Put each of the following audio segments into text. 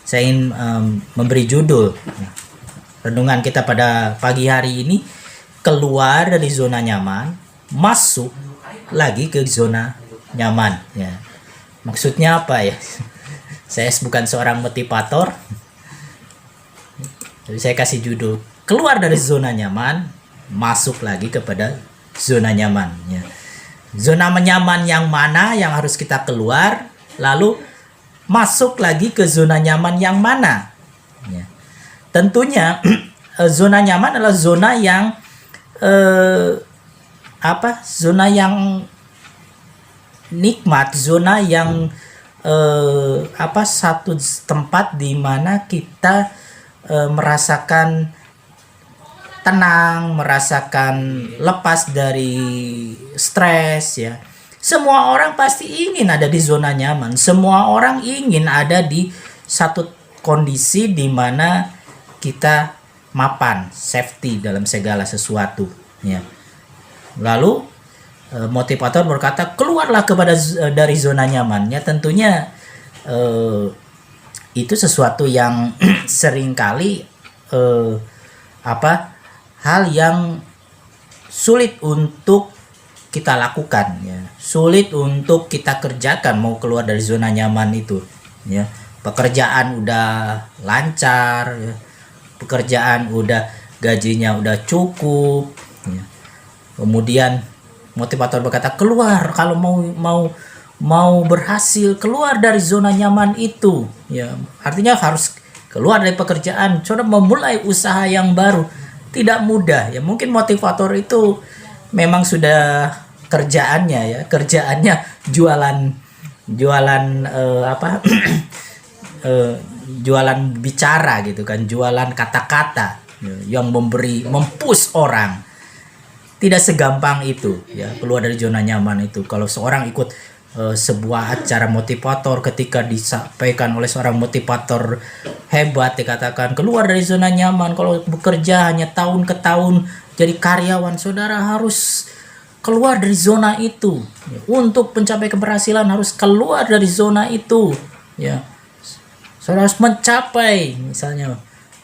saya ingin memberi judul renungan kita pada pagi hari ini, keluar dari zona nyaman, masuk lagi ke zona nyaman. Ya. Maksudnya apa ya? Saya bukan seorang motivator, jadi saya kasih judul keluar dari zona nyaman, masuk lagi kepada zona nyaman. Ya. Zona nyaman yang mana yang harus kita keluar, lalu masuk lagi ke zona nyaman yang mana? Ya. Tentunya zona nyaman adalah zona yang zona yang nikmat, zona yang satu tempat di mana kita merasakan tenang, merasakan lepas dari stres ya. Semua orang pasti ingin ada di zona nyaman. Semua orang ingin ada di satu kondisi di mana kita mapan, safety dalam segala sesuatu ya. Lalu motivator berkata keluarlah dari zona nyamannya. Tentunya itu sesuatu yang seringkali hal yang sulit untuk kita lakukan ya, sulit untuk kita kerjakan. Mau keluar dari zona nyaman itu ya, pekerjaan udah lancar ya, pekerjaan udah gajinya udah cukup ya. Kemudian motivator berkata keluar, kalau mau berhasil keluar dari zona nyaman itu ya, artinya harus keluar dari pekerjaan, coba memulai usaha yang baru. Tidak mudah ya, mungkin motivator itu memang sudah kerjaannya jualan bicara gitu kan, jualan kata-kata yang mempush orang. Tidak segampang itu ya keluar dari zona nyaman itu. Kalau seorang ikut sebuah acara motivator, ketika disampaikan oleh seorang motivator hebat dikatakan keluar dari zona nyaman, kalau bekerja hanya tahun ke tahun jadi karyawan, saudara harus keluar dari zona itu ya. Untuk mencapai keberhasilan harus keluar dari zona itu ya. Saudara harus mencapai misalnya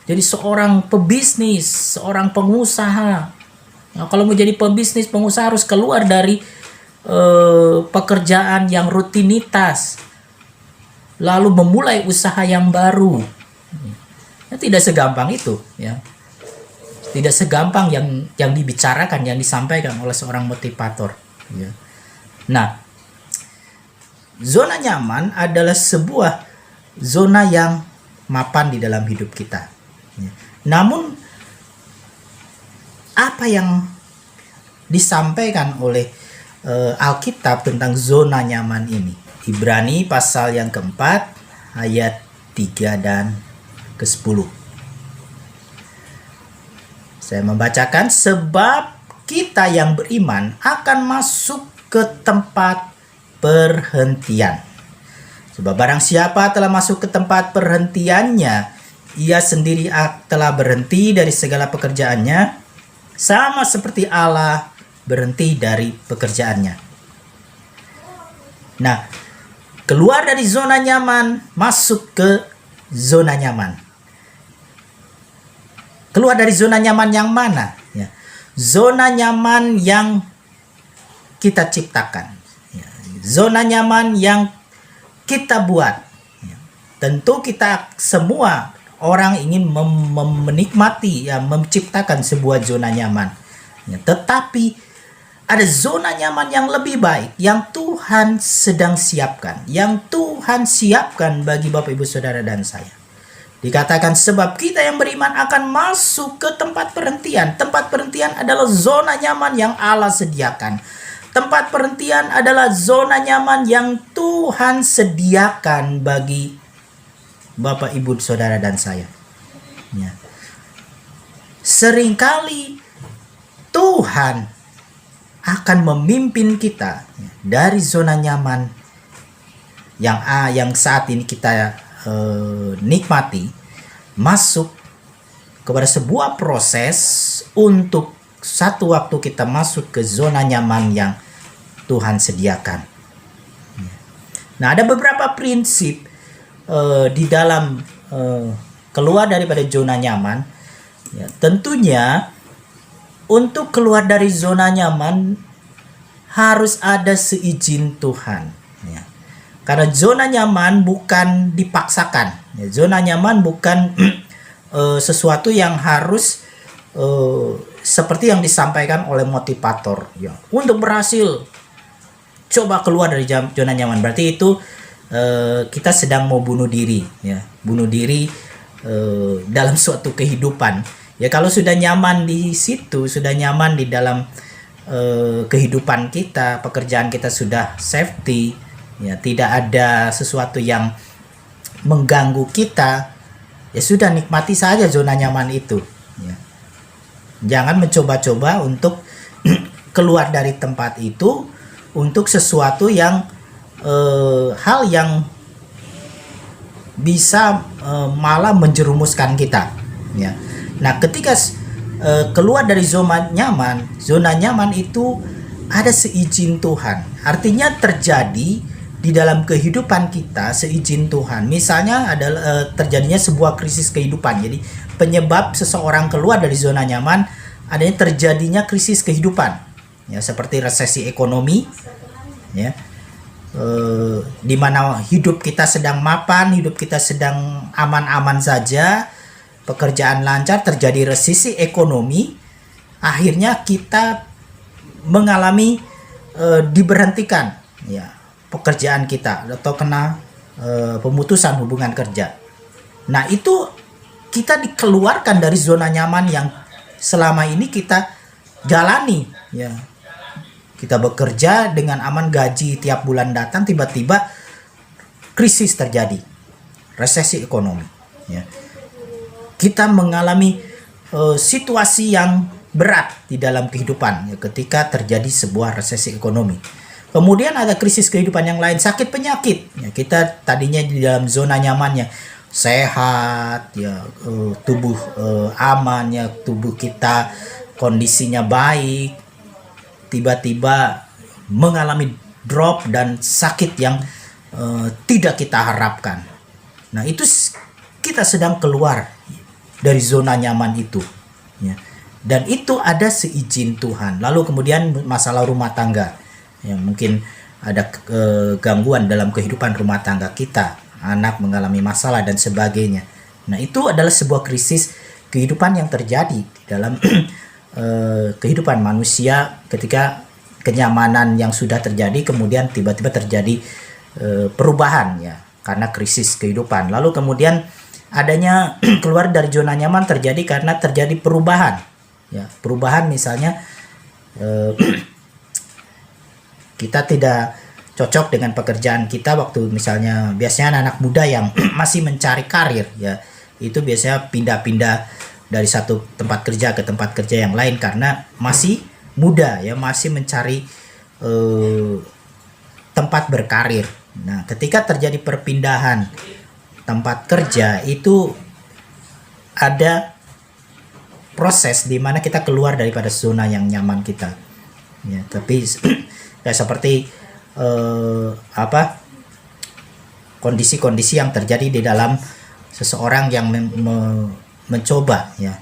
jadi seorang pebisnis, seorang pengusaha. Nah, kalau mau jadi pebisnis, pengusaha harus keluar dari pekerjaan yang rutinitas, lalu memulai usaha yang baru. Ya, tidak segampang itu ya. Tidak segampang yang dibicarakan, yang disampaikan oleh seorang motivator ya. Nah, zona nyaman adalah sebuah zona yang mapan di dalam hidup kita ya. Namun apa yang disampaikan oleh Alkitab tentang zona nyaman ini? Ibrani pasal yang keempat ayat 3 dan ke-10. Saya membacakan, sebab kita yang beriman akan masuk ke tempat perhentian. Sebab barang siapa telah masuk ke tempat perhentiannya, ia sendiri telah berhenti dari segala pekerjaannya, sama seperti Allah berhenti dari pekerjaannya. Nah, keluar dari zona nyaman, masuk ke zona nyaman. Keluar dari zona nyaman yang mana? Ya. Zona nyaman yang kita ciptakan. Ya. Zona nyaman yang kita buat. Ya. Tentu kita semua orang ingin menikmati, ya, menciptakan sebuah zona nyaman. Ya. Tetapi ada zona nyaman yang lebih baik yang Tuhan sedang siapkan, yang Tuhan siapkan bagi Bapak Ibu Saudara dan saya. Dikatakan sebab kita yang beriman akan masuk ke tempat perhentian. Tempat perhentian adalah zona nyaman yang Allah sediakan. Tempat perhentian adalah zona nyaman yang Tuhan sediakan bagi Bapak Ibu Saudara dan saya. Ya. Seringkali Tuhan akan memimpin kita dari zona nyaman yang saat ini kita nikmati, masuk kepada sebuah proses untuk satu waktu kita masuk ke zona nyaman yang Tuhan sediakan. Nah, ada beberapa prinsip di dalam keluar daripada zona nyaman, ya, tentunya untuk keluar dari zona nyaman harus ada seizin Tuhan, ya. Karena zona nyaman bukan dipaksakan, ya. Zona nyaman bukan sesuatu yang harus seperti yang disampaikan oleh motivator, ya. Untuk berhasil coba keluar dari zona nyaman, berarti itu kita sedang mau bunuh diri, ya. Bunuh diri dalam suatu kehidupan. Ya kalau sudah nyaman di situ, sudah nyaman di dalam kehidupan kita, pekerjaan kita sudah safety, ya tidak ada sesuatu yang mengganggu kita, ya sudah nikmati saja zona nyaman itu, ya. Jangan mencoba-coba untuk keluar dari tempat itu untuk sesuatu yang hal yang bisa malah menjerumuskan kita, ya. Nah, ketika keluar dari zona nyaman itu ada seizin Tuhan. Artinya terjadi di dalam kehidupan kita seizin Tuhan. Misalnya adalah terjadinya sebuah krisis kehidupan. Jadi penyebab seseorang keluar dari zona nyaman adanya terjadinya krisis kehidupan. Ya, seperti resesi ekonomi, ya. Di mana hidup kita sedang mapan, hidup kita sedang aman-aman saja, pekerjaan lancar, terjadi resesi ekonomi, akhirnya kita mengalami diberhentikan, ya, pekerjaan kita atau kena pemutusan hubungan kerja. Nah, itu kita dikeluarkan dari zona nyaman yang selama ini kita jalani, ya. Kita bekerja dengan aman, gaji tiap bulan datang, tiba-tiba krisis terjadi, resesi ekonomi, ya. Kita mengalami situasi yang berat di dalam kehidupan, ya, ketika terjadi sebuah resesi ekonomi. Kemudian ada krisis kehidupan yang lain, sakit penyakit, ya. Kita tadinya di dalam zona nyamannya sehat, ya, tubuh aman, ya, tubuh kita kondisinya baik, tiba-tiba mengalami drop dan sakit yang tidak kita harapkan. Nah, itu kita sedang keluar dari zona nyaman itu, ya. Dan itu ada seizin Tuhan. Lalu kemudian masalah rumah tangga, ya, mungkin ada gangguan dalam kehidupan rumah tangga kita, anak mengalami masalah dan sebagainya. Nah, itu adalah sebuah krisis kehidupan yang terjadi di dalam kehidupan manusia ketika kenyamanan yang sudah terjadi kemudian tiba-tiba terjadi perubahan, ya, karena krisis kehidupan. Lalu kemudian adanya keluar dari zona nyaman terjadi karena terjadi perubahan, ya. Perubahan misalnya kita tidak cocok dengan pekerjaan kita waktu misalnya, biasanya anak muda yang masih mencari karir, ya, itu biasanya pindah-pindah dari satu tempat kerja ke tempat kerja yang lain karena masih muda, ya, masih mencari tempat berkarir. Nah, ketika terjadi perpindahan tempat kerja itu ada proses di mana kita keluar daripada zona yang nyaman kita, ya. Tapi ya seperti kondisi-kondisi yang terjadi di dalam seseorang yang mencoba, ya,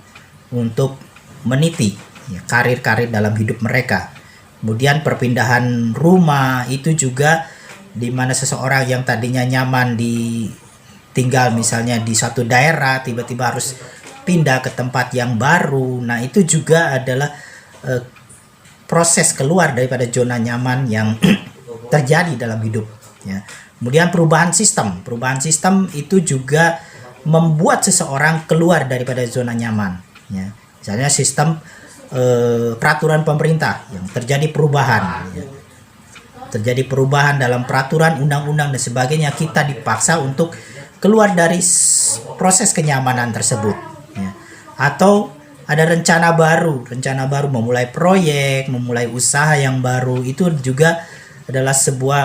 untuk meniti, ya, karir-karir dalam hidup mereka. Kemudian perpindahan rumah itu juga di mana seseorang yang tadinya nyaman tinggal misalnya di satu daerah tiba-tiba harus pindah ke tempat yang baru. Nah, itu juga adalah proses keluar daripada zona nyaman yang terjadi dalam hidup, ya. Kemudian perubahan sistem itu juga membuat seseorang keluar daripada zona nyaman, ya. Misalnya sistem peraturan pemerintah yang terjadi perubahan, ya. Terjadi perubahan dalam peraturan, undang-undang dan sebagainya, kita dipaksa untuk keluar dari proses kenyamanan tersebut, ya. Atau ada rencana baru memulai proyek, memulai usaha yang baru, itu juga adalah sebuah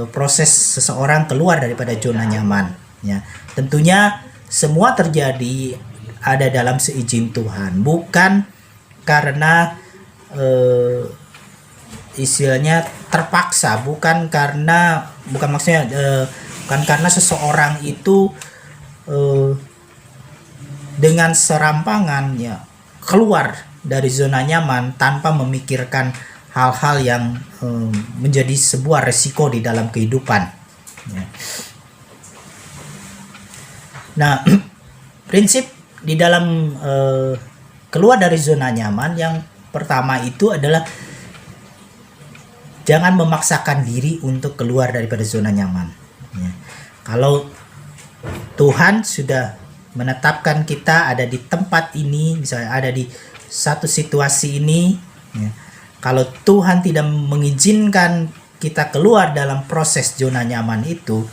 proses seseorang keluar daripada zona nyaman, ya. Tentunya semua terjadi ada dalam seizin Tuhan, bukan karena istilahnya terpaksa, bukan karena seseorang itu dengan serampangan ya keluar dari zona nyaman tanpa memikirkan hal-hal yang menjadi sebuah resiko di dalam kehidupan. Ya. Nah, prinsip di dalam keluar dari zona nyaman yang pertama itu adalah jangan memaksakan diri untuk keluar daripada zona nyaman. Ya. Kalau Tuhan sudah menetapkan kita ada di tempat ini, misalnya ada di satu situasi ini, ya, kalau Tuhan tidak mengizinkan kita keluar dalam proses zona nyaman itu,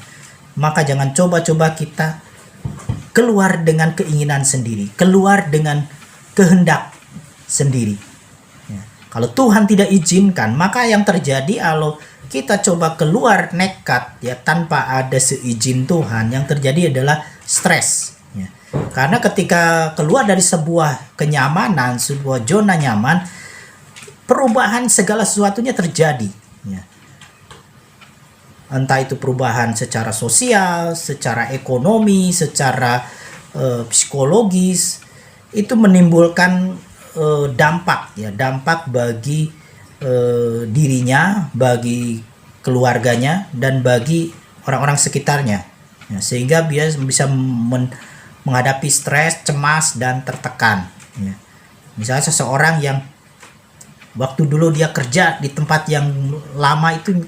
maka jangan coba-coba kita keluar dengan keinginan sendiri, keluar dengan kehendak sendiri. Ya. Kalau Tuhan tidak izinkan, maka yang terjadi kalau kita coba keluar nekat ya tanpa ada seizin Tuhan, yang terjadi adalah stres. Ya. Karena ketika keluar dari sebuah kenyamanan, sebuah zona nyaman, perubahan segala sesuatunya terjadi. Ya. Entah itu perubahan secara sosial, secara ekonomi, secara psikologis, itu menimbulkan dampak ya, dampak bagi dirinya, bagi keluarganya, dan bagi orang-orang sekitarnya. Ya, sehingga dia bisa menghadapi stres, cemas, dan tertekan. Ya. Misalnya seseorang yang waktu dulu dia kerja di tempat yang lama itu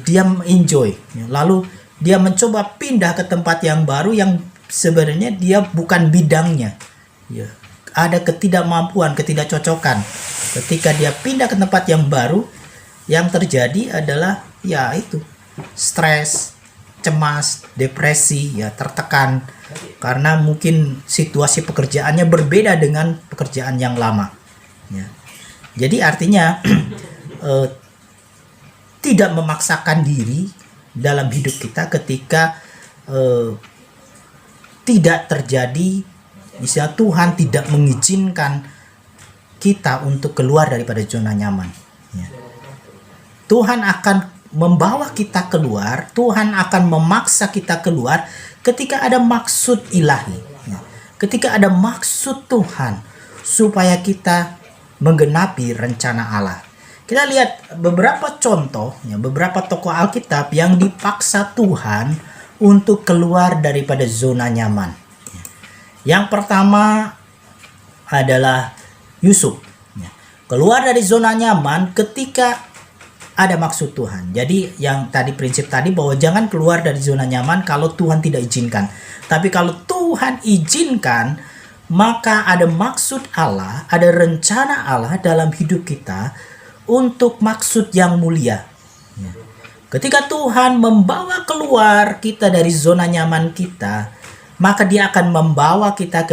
dia enjoy, ya. Lalu dia mencoba pindah ke tempat yang baru yang sebenarnya dia bukan bidangnya, ya. Ada ketidakmampuan, ketidakcocokan. Ketika dia pindah ke tempat yang baru, yang terjadi adalah ya itu stres, cemas, depresi, ya tertekan karena mungkin situasi pekerjaannya berbeda dengan pekerjaan yang lama. Ya. Jadi artinya tidak memaksakan diri dalam hidup kita ketika tidak terjadi, misalnya Tuhan tidak mengizinkan kita untuk keluar daripada zona nyaman. Ya. Tuhan akan membawa kita keluar, Tuhan akan memaksa kita keluar ketika ada maksud ilahi. Ya. Ketika ada maksud Tuhan supaya kita menggenapi rencana Allah. Kita lihat beberapa contoh, ya, beberapa tokoh Alkitab yang dipaksa Tuhan untuk keluar daripada zona nyaman. Yang pertama adalah Yusuf. Keluar dari zona nyaman ketika ada maksud Tuhan. Jadi yang tadi prinsip tadi bahwa jangan keluar dari zona nyaman kalau Tuhan tidak izinkan. Tapi kalau Tuhan izinkan, maka ada maksud Allah, ada rencana Allah dalam hidup kita untuk maksud yang mulia. Ketika Tuhan membawa keluar kita dari zona nyaman kita, maka Dia akan membawa kita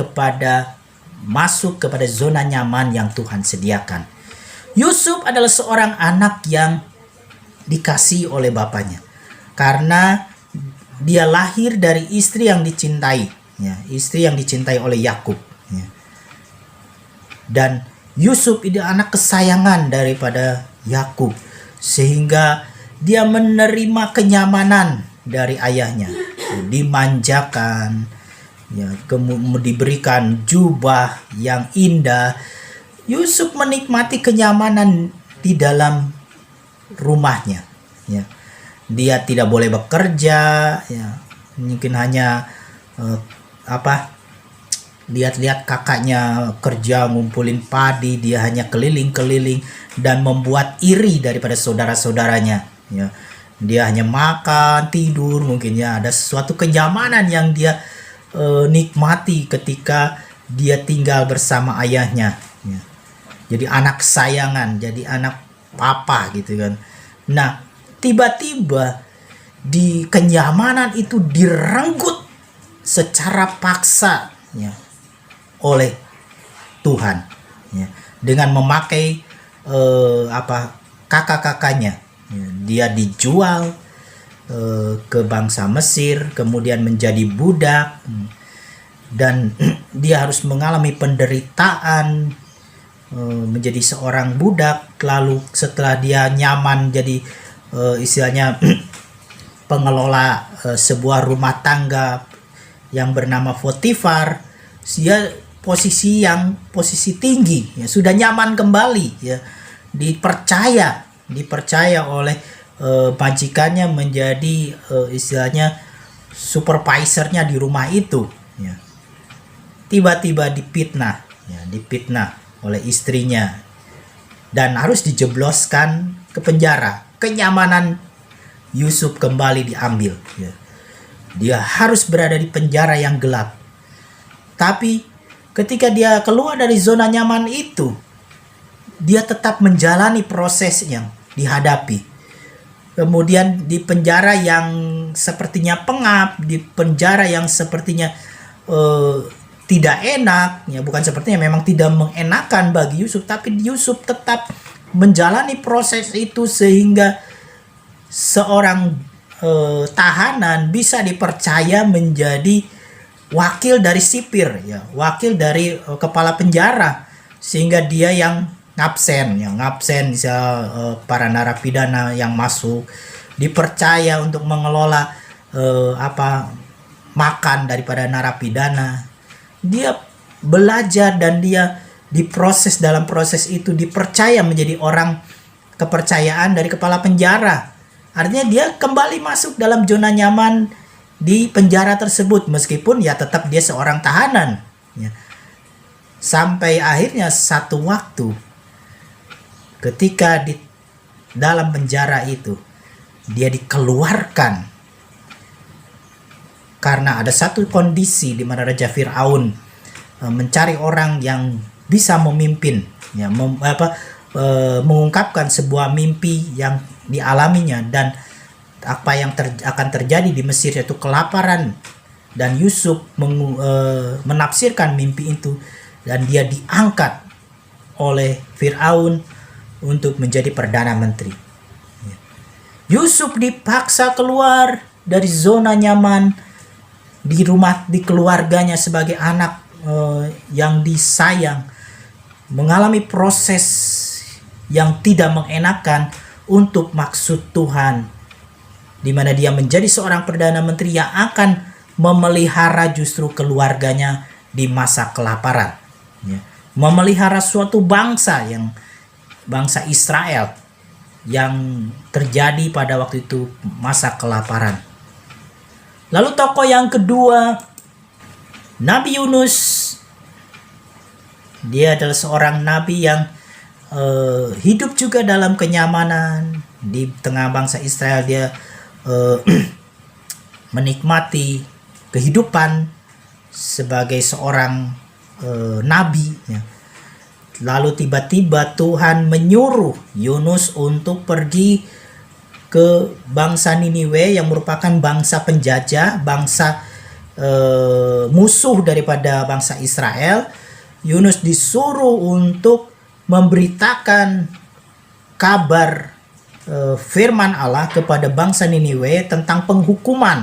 masuk kepada zona nyaman yang Tuhan sediakan. Yusuf adalah seorang anak yang dikasihi oleh bapaknya karena dia lahir dari istri yang dicintai, ya, istri yang dicintai oleh Yakub. Ya. Dan Yusuf itu anak kesayangan daripada Yakub, sehingga dia menerima kenyamanan dari ayahnya, dimanjakan, ya, diberikan jubah yang indah. Yusuf menikmati kenyamanan di dalam rumahnya. Ya. Dia tidak boleh bekerja, ya. Mungkin hanya lihat-lihat kakaknya kerja ngumpulin padi, dia hanya keliling-keliling dan membuat iri daripada saudara-saudaranya. Ya. Dia hanya makan, tidur, mungkin ya ada sesuatu kenyamanan yang dia nikmati ketika dia tinggal bersama ayahnya. Ya. Jadi anak kesayangan, jadi anak papa gitu kan. Nah, tiba-tiba di kenyamanan itu direnggut secara paksa, ya, oleh Tuhan, ya, dengan memakai kakak-kakaknya. Ya, dia dijual ke bangsa Mesir, kemudian menjadi budak, dan dia harus mengalami penderitaan menjadi seorang budak. Lalu setelah dia nyaman jadi istilahnya pengelola sebuah rumah tangga yang bernama Potifar, dia posisi tinggi, ya, sudah nyaman kembali, ya, dipercaya oleh majikannya menjadi istilahnya supervisornya di rumah itu, ya. Tiba-tiba dipitnah, ya, dipitnah oleh istrinya dan harus dijebloskan ke penjara. Kenyamanan Yusuf kembali diambil, ya. Dia harus berada di penjara yang gelap. Tapi ketika dia keluar dari zona nyaman itu, dia tetap menjalani proses yang dihadapi. Kemudian di penjara yang sepertinya pengap, di penjara yang sepertinya tidak enak, ya, bukan sepertinya, memang tidak mengenakan bagi Yusuf, tapi Yusuf tetap menjalani proses itu sehingga seorang tahanan bisa dipercaya menjadi wakil dari sipir, ya, wakil dari kepala penjara, sehingga dia yang ngabsen para narapidana yang masuk dipercaya untuk mengelola makan daripada narapidana. Dia belajar dan dia diproses, dalam proses itu dipercaya menjadi orang kepercayaan dari kepala penjara. Artinya dia kembali masuk dalam zona nyaman di penjara tersebut, meskipun ya tetap dia seorang tahanan, ya. Sampai akhirnya satu waktu ketika di dalam penjara itu dia dikeluarkan karena ada satu kondisi di mana Raja Firaun mencari orang yang bisa memimpin, ya, mengungkapkan sebuah mimpi yang dialaminya dan apa yang akan terjadi di Mesir, yaitu kelaparan, dan Yusuf menafsirkan mimpi itu dan dia diangkat oleh Firaun untuk menjadi Perdana Menteri. Yusuf dipaksa keluar dari zona nyaman di keluarganya sebagai anak yang disayang, mengalami proses yang tidak mengenakan untuk maksud Tuhan, di mana dia menjadi seorang Perdana Menteri yang akan memelihara justru keluarganya di masa kelaparan, ya. Memelihara suatu bangsa Israel yang terjadi pada waktu itu masa kelaparan. Lalu tokoh yang kedua, Nabi Yunus. Dia adalah seorang nabi yang hidup juga dalam kenyamanan di tengah bangsa Israel. Dia menikmati kehidupan sebagai seorang nabi, ya. Lalu tiba-tiba Tuhan menyuruh Yunus untuk pergi ke bangsa Niniwe yang merupakan bangsa penjajah, bangsa musuh daripada bangsa Israel. Yunus disuruh untuk memberitakan kabar firman Allah kepada bangsa Niniwe tentang penghukuman.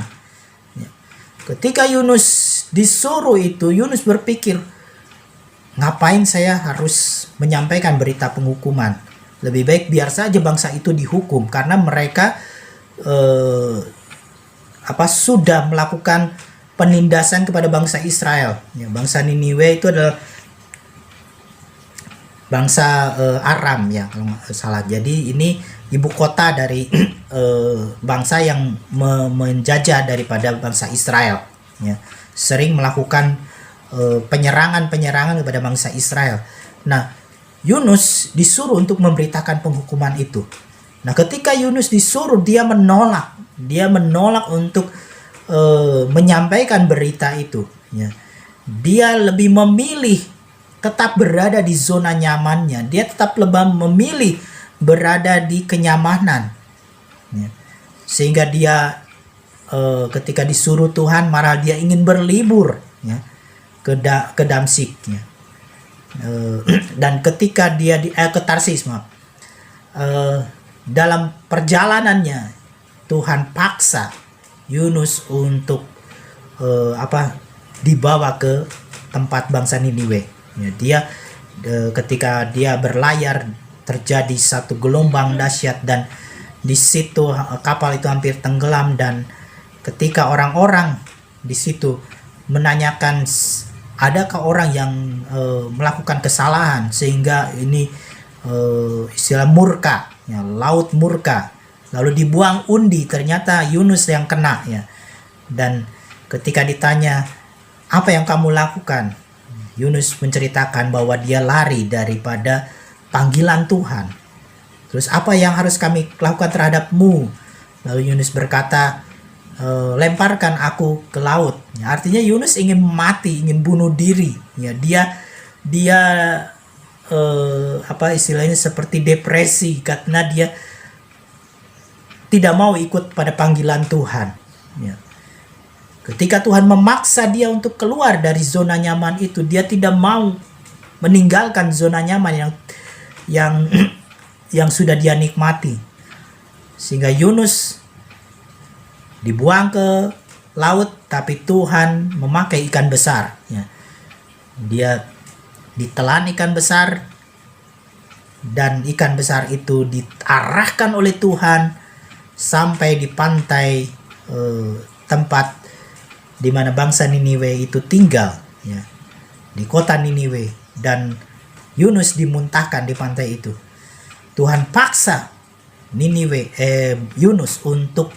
Ketika Yunus disuruh itu, Yunus berpikir, ngapain saya harus menyampaikan berita penghukuman? Lebih baik biar saja bangsa itu dihukum, karena mereka sudah melakukan penindasan kepada bangsa Israel. Ya, bangsa Niniwe itu adalah bangsa Aram, ya, kalau nggak salah. Jadi ini ibu kota dari bangsa yang menjajah daripada bangsa Israel, ya. Sering melakukan penyerangan kepada bangsa Israel. Nah, Yunus disuruh untuk memberitakan penghukuman itu. Nah, ketika Yunus disuruh, dia menolak untuk menyampaikan berita itu, ya. Dia lebih memilih tetap berada di zona nyamannya. Dia tetap lebih memilih berada di kenyamanan, ya. Sehingga dia ketika disuruh Tuhan, malah dia ingin berlibur, ya, ke Damsyik, ya. Dan ketika dia ke Tarsis, dalam perjalanannya Tuhan paksa Yunus untuk dibawa ke tempat bangsa Niniwe, ya. Dia ketika dia berlayar, terjadi satu gelombang dahsyat dan di situ kapal itu hampir tenggelam, dan ketika orang-orang di situ menanyakan adakah orang yang melakukan kesalahan sehingga ini istilah murka, ya, laut murka, lalu dibuang undi, ternyata Yunus yang kena, ya. Dan ketika ditanya, apa yang kamu lakukan? Yunus menceritakan bahwa dia lari daripada panggilan Tuhan. Terus apa yang harus kami lakukan terhadapmu? Lalu Yunus berkata, lemparkan aku ke laut. Ya, artinya Yunus ingin mati, ingin bunuh diri. Ya, dia apa istilahnya, seperti depresi karena dia tidak mau ikut pada panggilan Tuhan. Ya. Ketika Tuhan memaksa dia untuk keluar dari zona nyaman itu, dia tidak mau meninggalkan zona nyaman yang sudah dia nikmati. Sehingga Yunus dibuang ke laut, tapi Tuhan memakai ikan besar. Ya. Dia ditelan ikan besar, dan ikan besar itu diarahkan oleh Tuhan sampai di pantai tempat di mana bangsa Niniwe itu tinggal, ya, di kota Niniwe, dan Yunus dimuntahkan di pantai itu. Tuhan paksa Yunus untuk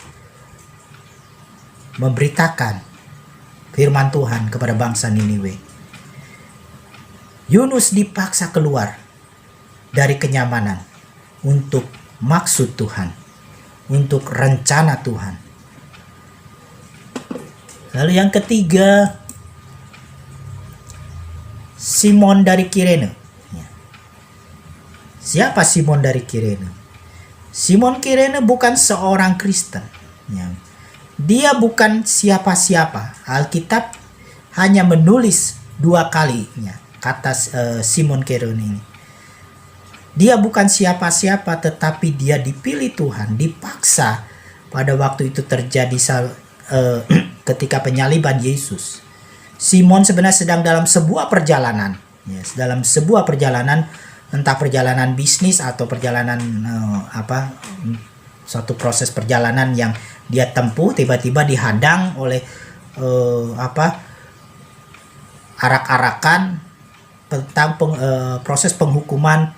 memberitakan firman Tuhan kepada bangsa Niniwe. Yunus dipaksa keluar dari kenyamanan untuk maksud Tuhan, untuk rencana Tuhan. Lalu yang ketiga, Simon dari Kirene. Siapa Simon dari Kirene? Simon Kirene bukan seorang Kristen. Dia bukan siapa-siapa. Alkitab hanya menulis 2 kali kata Simon Kirene ini. Dia bukan siapa-siapa, tetapi dia dipilih Tuhan, dipaksa. Pada waktu itu terjadi ketika penyaliban Yesus. Simon sebenarnya sedang dalam sebuah perjalanan. Dalam sebuah perjalanan, entah perjalanan bisnis atau perjalanan suatu proses perjalanan yang dia tempuh, tiba-tiba dihadang oleh arak-arakan tentang proses penghukuman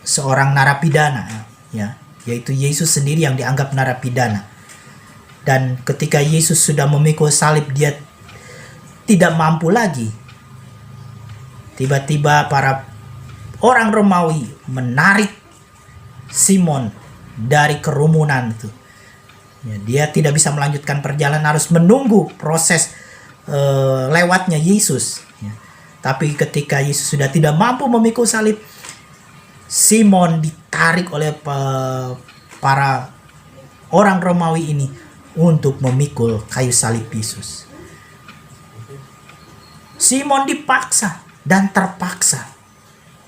seorang narapidana, ya, yaitu Yesus sendiri yang dianggap narapidana. Dan ketika Yesus sudah memikul salib, dia tidak mampu lagi. Tiba-tiba para orang Romawi menarik Simon dari kerumunan itu. Ya, dia tidak bisa melanjutkan perjalanan, harus menunggu proses lewatnya Yesus. Ya. Tapi ketika Yesus sudah tidak mampu memikul salib, Simon ditarik oleh para orang Romawi ini untuk memikul kayu salib Yesus. Simon dipaksa dan terpaksa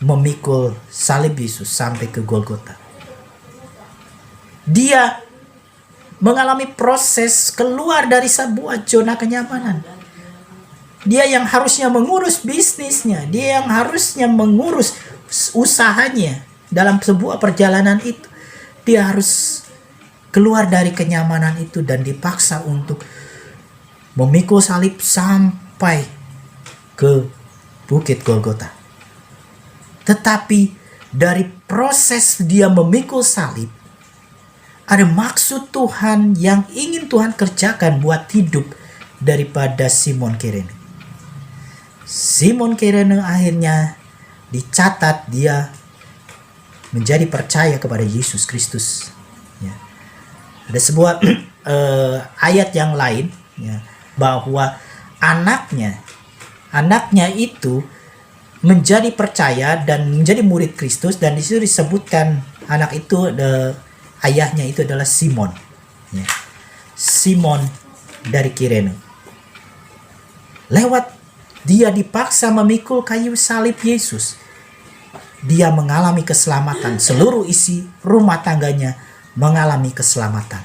memikul salib Yesus sampai ke Golgota. Dia mengalami proses keluar dari sebuah zona kenyamanan. Dia yang harusnya mengurus bisnisnya, dia yang harusnya mengurus usahanya dalam sebuah perjalanan itu, dia harus keluar dari kenyamanan itu dan dipaksa untuk memikul salib sampai ke Bukit Golgota. Tetapi dari proses dia memikul salib, ada maksud Tuhan yang ingin Tuhan kerjakan buat hidup daripada Simon Kirene. Simon Kirene akhirnya dicatat dia menjadi percaya kepada Yesus Kristus. Ya. Ada sebuah ayat yang lain, ya, bahwa anaknya itu menjadi percaya dan menjadi murid Kristus, dan di situ disebutkan anak itu ayahnya itu adalah Simon, ya. Simon dari Kirene. Lewat dia dipaksa memikul kayu salib Yesus, dia mengalami keselamatan. Seluruh isi rumah tangganya mengalami keselamatan.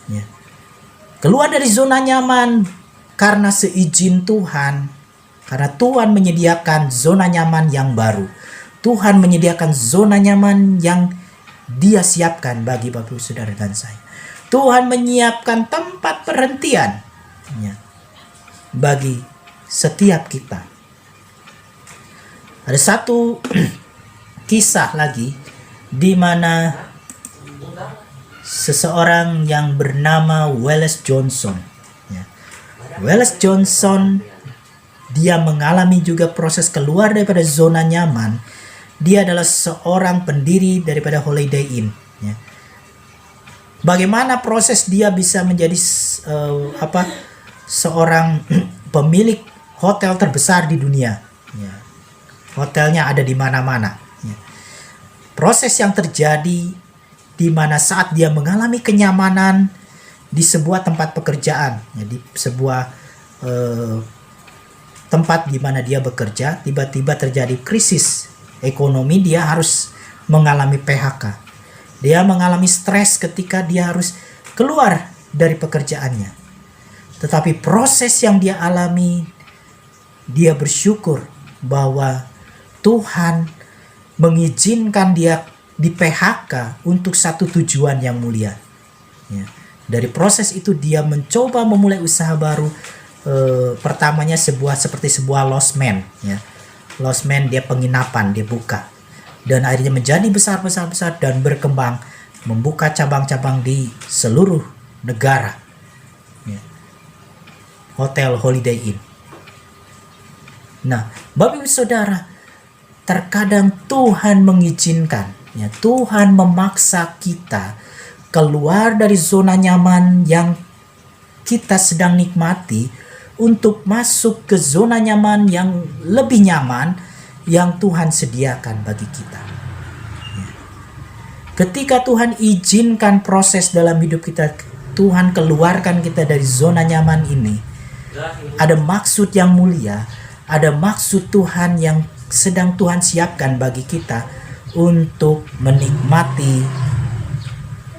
Ya. Keluar dari zona nyaman karena seizin Tuhan. Karena Tuhan menyediakan zona nyaman yang baru. Tuhan menyediakan zona nyaman yang Dia siapkan bagi Bapak Saudara dan saya. Tuhan menyiapkan tempat perhentian. Ya. bagi setiap kita. Ada satu kisah lagi di mana seseorang yang bernama Wallace Johnson, ya. Wallace Johnson, dia mengalami juga proses keluar daripada zona nyaman. Dia adalah seorang pendiri daripada Holiday Inn, ya. Bagaimana proses dia bisa menjadi seorang pemilik hotel terbesar di dunia, ya. Hotelnya ada di mana-mana, ya. Proses yang terjadi di mana saat dia mengalami kenyamanan di sebuah tempat pekerjaan, ya, di sebuah tempat di mana dia bekerja, tiba-tiba terjadi krisis ekonomi, dia harus mengalami PHK. Dia mengalami stres ketika dia harus keluar dari pekerjaannya. Tetapi proses yang dia alami, dia bersyukur bahwa Tuhan mengizinkan dia di PHK untuk satu tujuan yang mulia, ya. Dari proses itu dia mencoba memulai usaha baru. Pertamanya seperti sebuah losmen, ya. Losmen, dia penginapan, dia buka, dan akhirnya menjadi besar dan berkembang, membuka cabang-cabang di seluruh negara, ya. Hotel Holiday Inn. Nah, Bapak Ibu Saudara, terkadang Tuhan mengizinkan, ya, Tuhan memaksa kita keluar dari zona nyaman yang kita sedang nikmati untuk masuk ke zona nyaman yang lebih nyaman yang Tuhan sediakan bagi kita. Ya. Ketika Tuhan izinkan proses dalam hidup kita, Tuhan keluarkan kita dari zona nyaman ini, ada maksud yang mulia, ada maksud Tuhan yang sedang Tuhan siapkan bagi kita untuk menikmati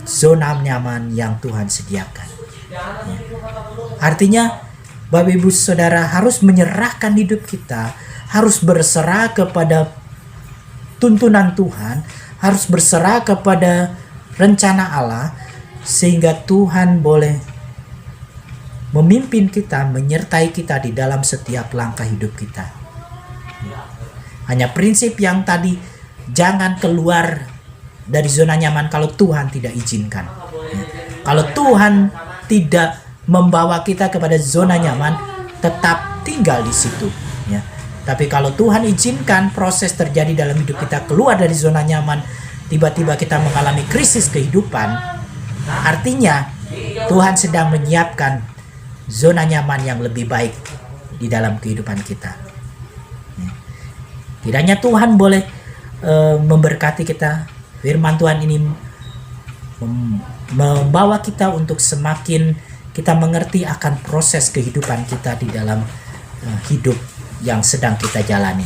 zona nyaman yang Tuhan sediakan. Ya. Artinya, Bapak Ibu Saudara harus menyerahkan hidup kita, harus berserah kepada tuntunan Tuhan, harus berserah kepada rencana Allah, sehingga Tuhan boleh memimpin kita, menyertai kita di dalam setiap langkah hidup kita. Hanya prinsip yang tadi, jangan keluar dari zona nyaman kalau Tuhan tidak izinkan. Ya. Kalau Tuhan tidak membawa kita kepada zona nyaman, tetap tinggal di situ, ya. Tapi kalau Tuhan izinkan proses terjadi dalam hidup kita, keluar dari zona nyaman, tiba-tiba kita mengalami krisis kehidupan, artinya Tuhan sedang menyiapkan zona nyaman yang lebih baik di dalam kehidupan kita. Ya. Kiranya Tuhan boleh memberkati kita. Firman Tuhan ini membawa kita untuk semakin kita mengerti akan proses kehidupan kita di dalam hidup yang sedang kita jalani.